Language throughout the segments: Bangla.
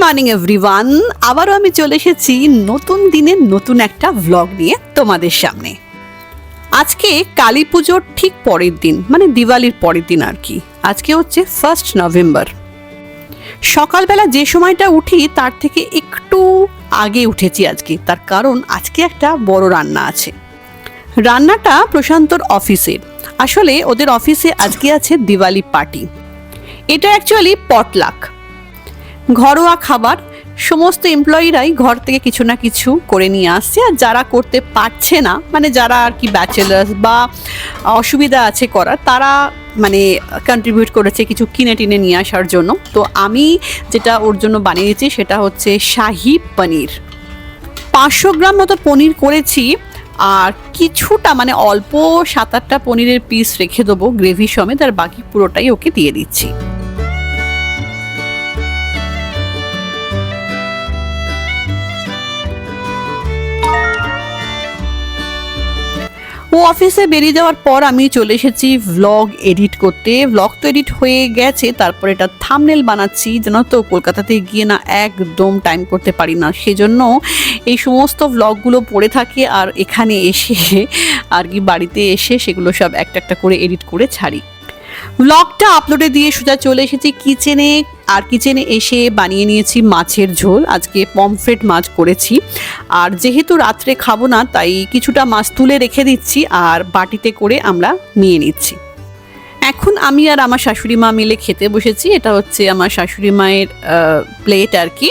মর্নিং এভরিওয়ান, আবারও আমি চলে এসেছি নতুন দিনের নতুন একটা ভ্লগ নিয়ে তোমাদের সামনে। আজকে কালী পুজোর ঠিক পরের দিন, মানে দিওয়ালির পরের দিন আর কি। আজকে হচ্ছে 1 নভেম্বর। সকালবেলা যে সময়টা উঠি তার থেকে একটু আগে উঠেছি আজকে, তার কারণ আজকে একটা বড় রান্না আছে। রান্নাটা প্রশান্তর অফিসের। আসলে ওদের অফিসে আজকে আছে দিওয়ালি পার্টি। এটা অ্যাকচুয়ালি পটলাক, ঘরোয়া খাবার। সমস্ত এমপ্লয়িরাই ঘর থেকে কিছু না কিছু করে নিয়ে আসছে, আর যারা করতে পারছে না, মানে যারা আর কি ব্যাচেলার্স বা অসুবিধা আছে করার, তারা মানে কন্ট্রিবিউট করেছে কিছু কিনে টিনে নিয়ে আসার জন্য। তো আমি যেটা ওর জন্য বানিয়েছি সেটা হচ্ছে শাহি পনির। 500 গ্রাম মতো পনির করেছি, আর কিছুটা মানে অল্প 7-8টা পনিরের পিস রেখে দেবো গ্রেভি সমেত, আর বাকি পুরোটাই ওকে দিয়ে দিচ্ছি। ও অফিসে বেরিয়ে যাওয়ার পর আমি চলে এসেছি ভ্লগ এডিট করতে। ভ্লগ তো এডিট হয়ে গেছে, তারপর এটা থাম্বনেল বানাচ্ছি। জানো তো, কলকাতাতে গিয়ে না একদম টাইম করতে পারি না, সেজন্য এই সমস্ত ভ্লগগুলো পড়ে থাকে, আর এখানে এসে আর কি বাড়িতে এসে সেগুলো সব একটা একটা করে এডিট করে ছাড়ি। ভ্লগটা আপলোডে দিয়ে সোজা চলে এসেছি কিচেনে, আর কিচেনে এসে বানিয়ে নিয়েছি মাছের ঝোল। আজকে পমফ্রেট মাছ করেছি, আর যেহেতু রাত্রে খাবো না তাই কিছুটা মাছ তুলে রেখে দিচ্ছি, আর বাটিতে করে আমরা নিয়ে নিচ্ছি। এখন আমি আর আমার শাশুড়ি মা মিলে খেতে বসেছি। এটা হচ্ছে আমার শাশুড়ি মায়ের প্লেট আর কি।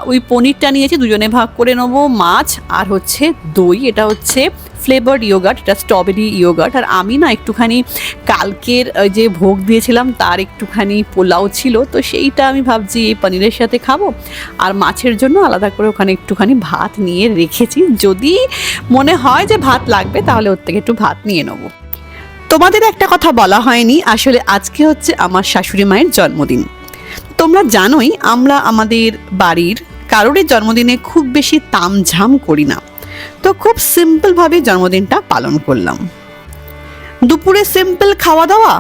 ওই পনিরটা নিয়েছি, দুজনে ভাগ করে নেবো। মাছ আর হচ্ছে দই, এটা হচ্ছে ফ্লেভার্ড ইয়োগার্ট, এটা স্ট্রবেরি ইয়োগার্ট। আর আমি না একটুখানি কালকের যে ভোগ দিয়েছিলাম তার একটুখানি পোলাও ছিল, তো সেইটা আমি ভাবছি এই পনিরের সাথে খাবো। আর মাছের জন্য আলাদা করে ওখানে একটুখানি ভাত নিয়ে রেখেছি, যদি মনে হয় যে ভাত লাগবে তাহলে ওর থেকে একটু ভাত নিয়ে নেবো। তোমাদের একটা কথা বলা হয়নি, আসলে আজকে হচ্ছে আমার শাশুড়ি মায়ের জন্মদিন। তোমরা জানোই আমরা আমাদের বাড়ির কারোরই জন্মদিনে খুব বেশি তামঝাম করি না, তো খুব সিম্পলভাবে জন্মদিনটা পালন করলাম। দুপুরে সিম্পল খাওয়া দাওয়া,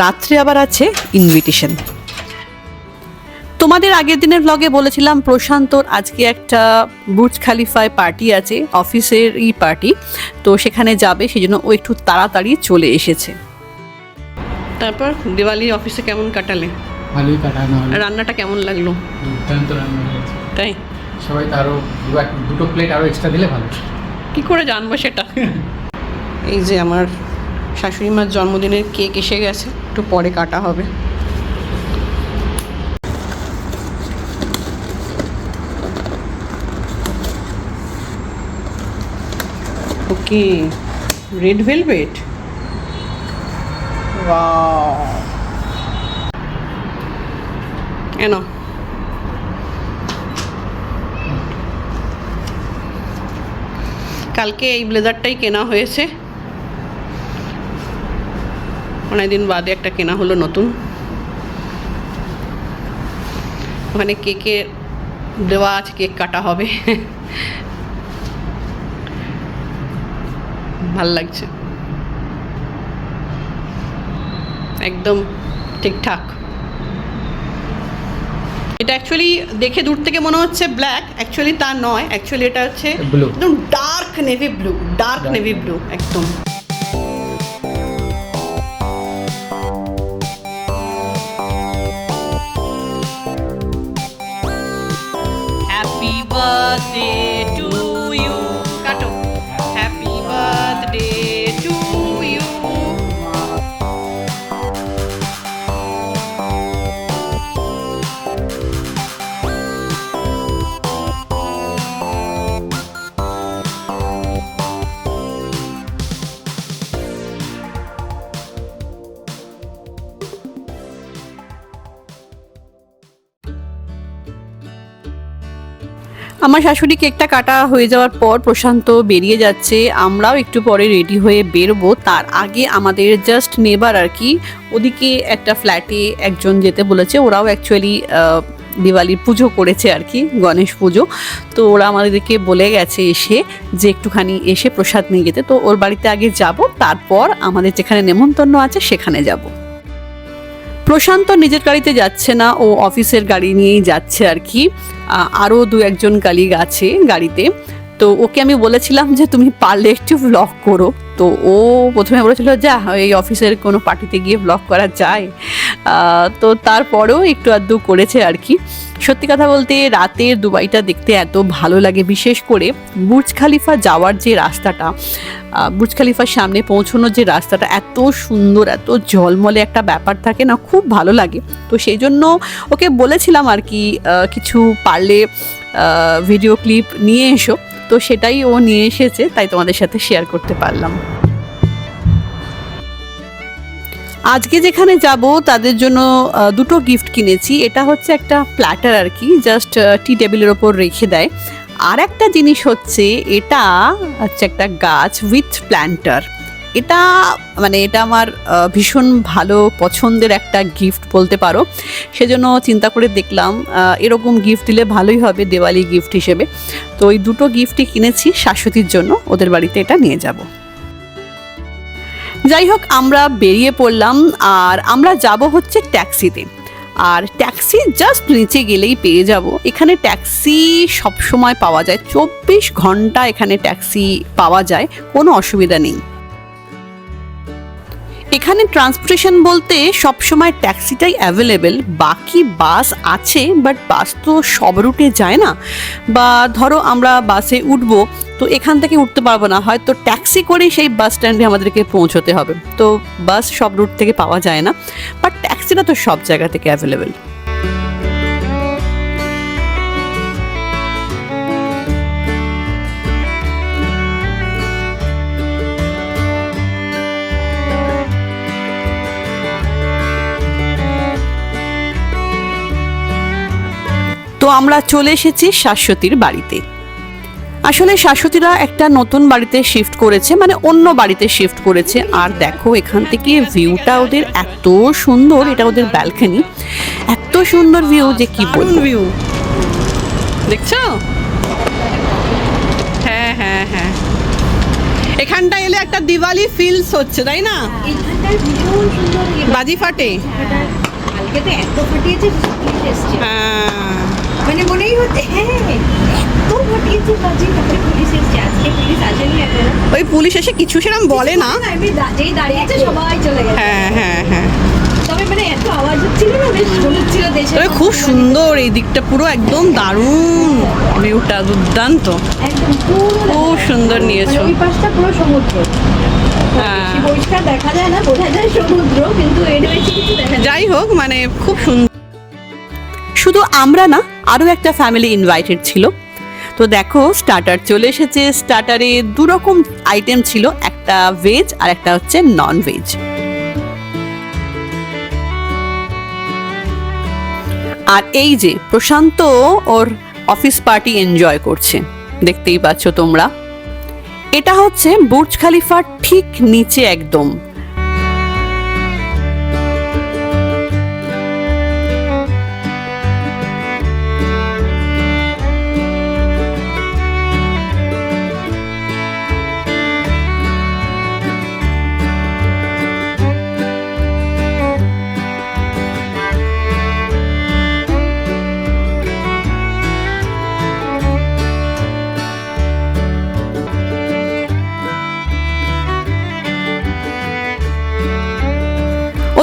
রাত্রে আবার আছে ইনভিটেশন। তোমাদের আগের দিনের ভ্লগে বলেছিলাম প্রশান্তর আজকে একটা বুর্জ খালিফায় পার্টি আছে, অফিসেরই পার্টি, তো সেখানে যাবে, সেজন্য ও একটু তাড়াতাড়ি চলে এসেছে। তারপর দিওয়ালি অফিসে কেমন কাটালে? ভালোই কাটানো হলো। রান্নাটা কেমন লাগলো? দুর্দান্ত রান্না হয়েছে। তাই? সবাই তো আরও দুটো প্লেট আরও এক্সট্রা দিলে ভালো। কি করে জানবো সেটা? এই যে আমার শাশুড়ি মার জন্মদিনের কেক এসে গেছে, একটু পরে কাটা হবে। ওকে, রেড ভেলভেট, ওয়াও। এনো কালকে এই ব্লেজারটাই কেনা হয়েছে, অনেকদিন বাদে একটা কেনা হলো নতুন। ওখানে কেকে দেওয়া আছে, কেক কাটা হবে। ভাল লাগছে, একদম ঠিকঠাক। এটা অ্যাকচুয়ালি দেখে দূর থেকে মনে হচ্ছে ব্ল্যাক, অ্যাকচুয়ালি তা নয়, অ্যাকচুয়ালি এটা হচ্ছে একদম dark navy blue, dark navy blue একদম। হ্যাপি বার্থডে টু ইউ, কাটো। Happy birthday to you. আমার শাশুড়ি কেকটা কাটা হয়ে যাওয়ার পর প্রশান্ত বেরিয়ে যাচ্ছে, আমরাও একটু পরে রেডি হয়ে বেরোবো। তার আগে আমাদের জাস্ট নেবার আর কি, ওদিকে একটা ফ্ল্যাটে একজন যেতে বলেছে। ওরাও অ্যাকচুয়ালি দিওয়ালির পুজো করেছে আর কি, গণেশ পুজো। তো ওরা আমাদেরকে বলে গেছে এসে যে একটুখানি এসে প্রসাদ নিয়ে যেতে। তো ওর বাড়িতে আগে যাব, তারপর আমাদের যেখানে নেমন্তন্ন আছে সেখানে যাব। প্রশান্ত নিজের গাড়িতে যাচ্ছে না, ও অফিসের গাড়ি নিয়েই যাচ্ছে আর কি। আরও 2-1 কলিগ আছে গাড়িতে। তো ওকে আমি বলেছিলাম যে তুমি পারলে একটু ব্লগ করো। তো ও প্রথমে বলেছিল যা এই অফিসের কোনো পার্টিতে গিয়ে ব্লগ করা যায়। তো তারপরেও একটু আধটু করেছে আর কি। সত্যি কথা বলতে রাতের দুবাইটা দেখতে এত ভালো লাগে, বিশেষ করে বুর্জ খালিফা যাওয়ার যে রাস্তাটা, বুর্জ খালিফার সামনে পৌঁছানোর যে রাস্তাটা এত সুন্দর, এত ঝলমলে একটা ব্যাপার থাকে না, খুব ভালো লাগে। তো সেই জন্য ওকে বলেছিলাম আর কি কিছু পারলে ভিডিও ক্লিপ নিয়ে এসো। তো সেটাই ও নিয়ে এসেছে, তাই তোমাদের সাথে শেয়ার করতে পারলাম। আজকে যেখানে যাব তাদের জন্য 2টো গিফট কিনেছি। এটা হচ্ছে একটা প্ল্যাটার আর কি, জাস্ট টি টেবিলের ওপর রেখে দেয়। আর একটা জিনিস হচ্ছে এটা হচ্ছে একটা গাছ উইথ প্ল্যান্টার। এটা এটা আমার ভীষণ ভালো পছন্দের একটা গিফট বলতে পারো। সেজন্য চিন্তা করে দেখলাম এরকম গিফট দিলে ভালোই হবে দিওয়ালি গিফট হিসেবে। তো ওই 2টো গিফটই কিনেছি শাশ্বতীর জন্য, ওদের বাড়িতে এটা নিয়ে যাব। যাই হোক, আমরা বেরিয়ে পড়লাম আর আমরা যাব হচ্ছে ট্যাক্সিতে। আর ট্যাক্সি জাস্ট নিচে গেলেই পেয়ে যাব। এখানে ট্যাক্সি সব সময় পাওয়া যায়, 24 ঘন্টা এখানে ট্যাক্সি পাওয়া যায়, কোনো অসুবিধা নেই। এখানে ট্রান্সপোর্টেশন বলতে সবসময় ট্যাক্সিটাই অ্যাভেলেবেল, বাকি বাস আছে, বাট বাস তো সব রুটে যায় না। বা ধরো আমরা বাসে উঠবো, তো এখান থেকে উঠতে পারবো না, হয়তো ট্যাক্সি করে সেই বাস স্ট্যান্ডে আমাদেরকে পৌঁছতে হবে। তো বাস সব রুট থেকে পাওয়া যায় না, বাট ট্যাক্সিটা তো সব জায়গা থেকে অ্যাভেলেবেল। তো আমরা চলে এসেছি শাশ্বতীর বাড়িতে। আসলে শাশ্বতীরা একটা নতুন বাড়িতে শিফট করেছে, অন্য বাড়িতে শিফট করেছে। আর দেখো এখান থেকে ভিউটা ওদের এত সুন্দর, এটা ওদের ব্যালকনি, এত সুন্দর ভিউ যে কি বলবো। ভিউ দেখছো? হ্যাঁ হ্যাঁ হ্যাঁ, এখানটা এলে একটা দিওয়ালি ফিলস হচ্ছে, তাই না? বাজি ফাটে, কালকে তো এত ফাটিয়েছে, হ্যাঁ মনেই হচ্ছে হ্যাঁ এত ফাটিয়েছে বাজি। তারপরে পুলিশ এসছে, আজকে পুলিশ আসেনি এখনো। ওই পুলিশ এসে কিছু সেরকম বলে না, আমি যেই দাঁড়িয়েছে সবাই চলে গেছে। হ্যাঁ হ্যাঁ হ্যাঁ, তবে এত আওয়াজ হচ্ছিল না, বেশ শোনাচ্ছিল দেশে। তবে খুব সুন্দর এই দিকটা, পুরো একদম দারুণ ভিউটা, দুর্দান্ত, একদম পুরো খুব সুন্দর নিয়েছো। ওই পাশটা পুরো সমুদ্র, হ্যাঁ পরিষ্কার দেখা যায় না, বোঝা যায় সমুদ্র, কিন্তু এর বেশি কিছু দেখা যায়। যাই হোক, খুব সুন্দর। শুধু আমরা না, আরও একটা ফ্যামিলি ইনভাইটেড ছিল। তো দেখো স্টার্টার চলে এসেছে। স্টার্টারে 2 রকম আইটেম ছিল, একটা ভেজ আর একটা হচ্ছে নন ভেজ। আর এই যে প্রশান্ত ওর অফিস পার্টি এনজয় করছে, দেখতেই পাচ্ছ তোমরা। এটা হচ্ছে বুর্জ খালিফার ঠিক নিচে একদম।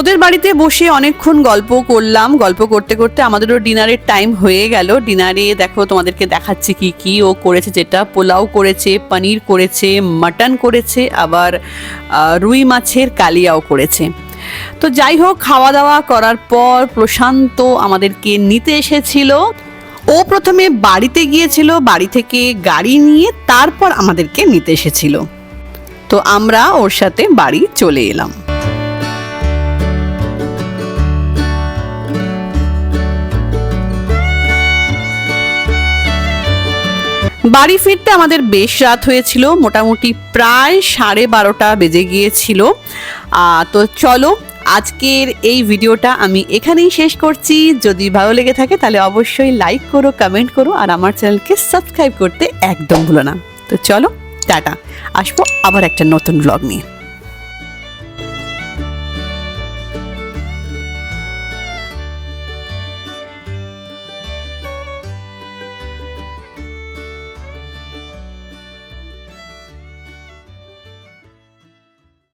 ওদের বাড়িতে বসে অনেকক্ষণ গল্প করলাম। গল্প করতে করতে আমাদেরও ডিনারের টাইম হয়ে গেল। ডিনারে দেখো তোমাদেরকে দেখাচ্ছি কি কি ও করেছে। যেটা পোলাও করেছে, পনির করেছে, মাটন করেছে, আবার রুই মাছের কালিয়াও করেছে। তো যাই হোক, খাওয়া দাওয়া করার পর প্রশান্ত আমাদেরকে নিতে এসেছিল। ও প্রথমে বাড়িতে গিয়েছিল, বাড়ি থেকে গাড়ি নিয়ে তারপর আমাদেরকে নিতে এসেছিল। তো আমরা ওর সাথে বাড়ি চলে এলাম। বাড়ি ফিরতে আমাদের বেশ রাত হয়েছিল, মোটামুটি প্রায় 12:30 বেজে গিয়েছিল। তো চলো আজকের এই ভিডিওটা আমি এখানেই শেষ করছি। যদি ভালো লেগে থাকে তাহলে অবশ্যই লাইক করো, কমেন্ট করো, আর আমার চ্যানেলকে সাবস্ক্রাইব করতে একদম ভুলো না। তো চলো টাটা, আসবো আবার একটা নতুন ব্লগ নিয়ে।